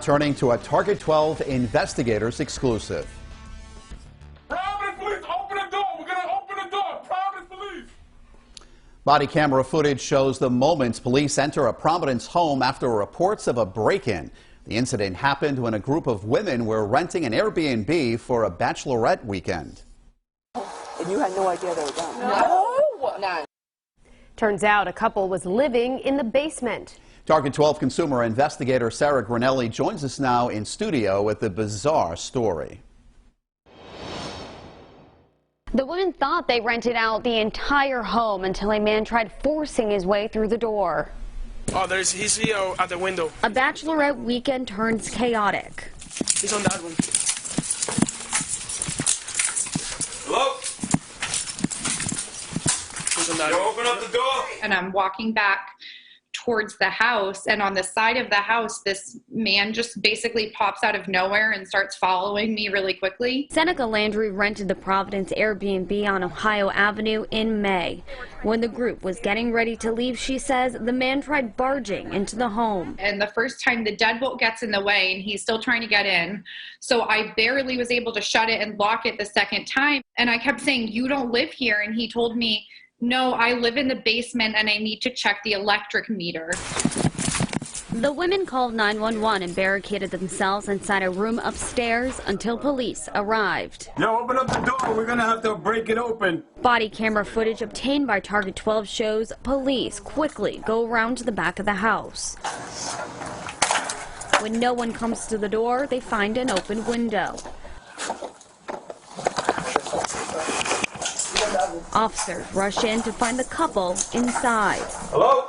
Turning to a Target 12 investigators exclusive. Providence police, open the door. We're going to open the door. Providence police. Body camera footage shows the moments police enter a Providence home after reports of a break-in. The incident happened when a group of women were renting an Airbnb for a bachelorette weekend. And you had no idea they were done? No. None. Turns out a couple was living in the basement. Target 12 consumer investigator Sarah Granelli joins us now in studio with the bizarre story. The women thought they rented out the entire home until a man tried forcing his way through the door. Oh, he's here at the window. A bachelorette weekend turns chaotic. He's on that one. Hello? He's on that You one. open up the door. And I'm walking back towards the house, and on the side of the house, this man just basically pops out of nowhere and starts following me really quickly. Seneca Landry rented the Providence Airbnb on Ohio Avenue in May. When the group was getting ready to leave, she says the man tried barging into the home. And the first time the deadbolt gets in the way and he's still trying to get in. So I barely was able to shut it and lock it the second time. And I kept saying, "You don't live here." And he told me, "No, I live in the basement and I need to check the electric meter." The women called 911 and barricaded themselves inside a room upstairs until police arrived. Yo, open up the door. We're going to have to break it open. Body camera footage obtained by Target 12 shows police quickly go around to the back of the house. When no one comes to the door, they find an open window. Officers rush in to find the couple inside. Hello?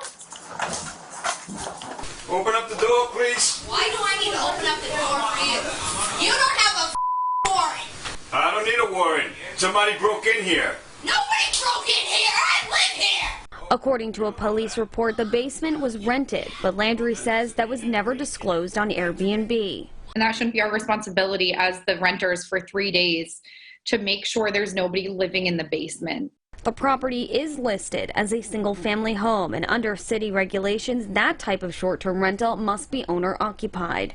Open up the door, please. Why do I need to open up the door for you? You don't have a warrant. I don't need a warrant. Somebody broke in here. Nobody broke in here. I live here. According to a police report, the basement was rented, but Landry says that was never disclosed on Airbnb. And that shouldn't be our responsibility as the renters for 3 days to make sure there's nobody living in the basement. The property is listed as a single-family home, and under city regulations, that type of short-term rental must be owner-occupied.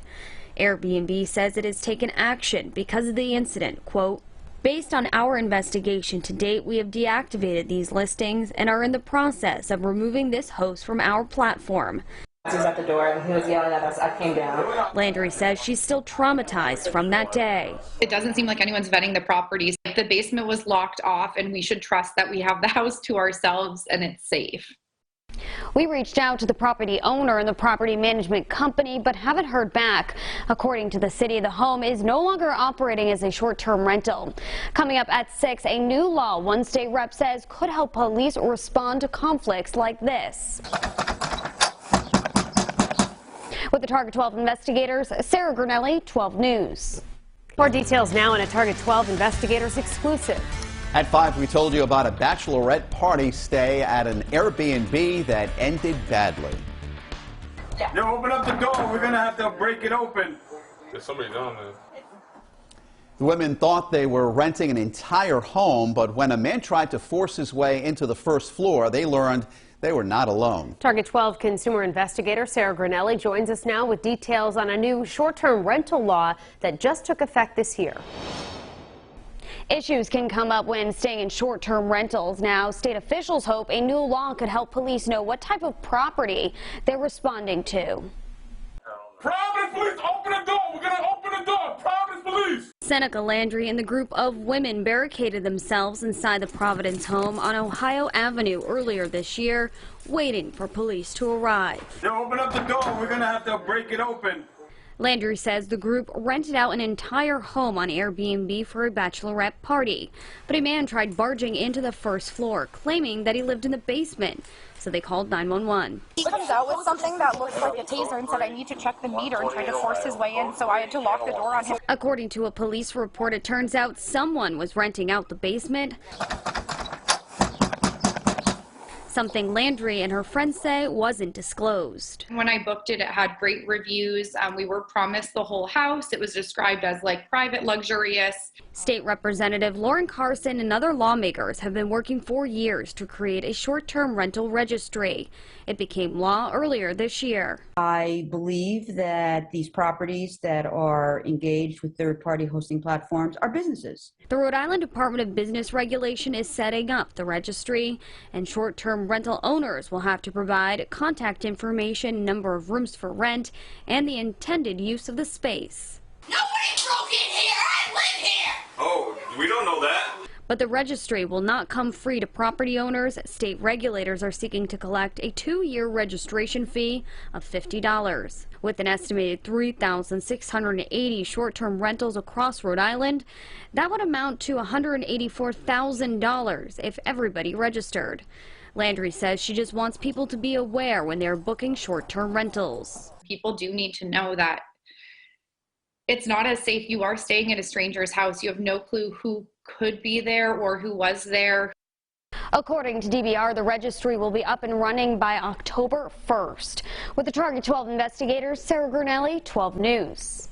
Airbnb says it has taken action because of the incident. Quote, "Based on our investigation to date, we have deactivated these listings and are in the process of removing this host from our platform." He was at the door and he was yelling at us. I came down. Landry says she's still traumatized from that day. It doesn't seem like anyone's vetting the properties. The basement was locked off, and we should trust that we have the house to ourselves and it's safe. We reached out to the property owner and the property management company, but haven't heard back. According to the city, the home is no longer operating as a short-term rental. Coming up at 6, a new law one state rep says could help police respond to conflicts like this. With the Target 12 investigators, Sarah Granelli, 12 News. More details now in a Target 12 investigators exclusive. At 5, we told you about a bachelorette party stay at an Airbnb that ended badly. Yo, open up the door. We're going to have to break it open. There's somebody down there. The women thought they were renting an entire home, but when a man tried to force his way into the first floor, they learned they were not alone. Target 12 consumer investigator Sarah Granelli joins us now with details on a new short-term rental law that just took effect this year. Issues can come up when staying in short-term rentals. Now, state officials hope a new law could help police know what type of property they're responding to. Providence police, open the door. We're going to open the door. Providence police. Seneca Landry and the group of women barricaded themselves inside the Providence home on Ohio Avenue earlier this year, waiting for police to arrive. Yo, open up the door. We're going to have to break it open. Landry says the group rented out an entire home on Airbnb for a bachelorette party, but a man tried barging into the first floor, claiming that he lived in the basement, so they called 911. He comes out with something that looks like a taser and said, "I need to check the meter," and tried to force his way in, so I had to lock the door on him. According to a police report, it turns out someone was renting out the basement. something Landry and her friends say wasn't disclosed. When I booked it, it had great reviews. We were promised the whole house. It was described as like private, luxurious. State Representative Lauren Carson and other lawmakers have been working for years to create a short-term rental registry. It became law earlier this year. I believe that these properties that are engaged with third-party hosting platforms are businesses. The Rhode Island Department of Business Regulation is setting up the registry, and short-term rental owners will have to provide contact information, number of rooms for rent, and the intended use of the space. Nobody broke in here. I live here. Oh, we don't know that. But the registry will not come free to property owners. State regulators are seeking to collect a 2-year registration fee of $50. With an estimated 3,680 short-term rentals across Rhode Island, that would amount to $184,000 if everybody registered. Landry says she just wants people to be aware when they're booking short-term rentals. People do need to know that it's not as safe. You are staying at a stranger's house. You have no clue who could be there or who was there. According to DVR, the registry will be up and running by October 1st. With the Target 12 investigators, Sarah Gurnelli, 12 News.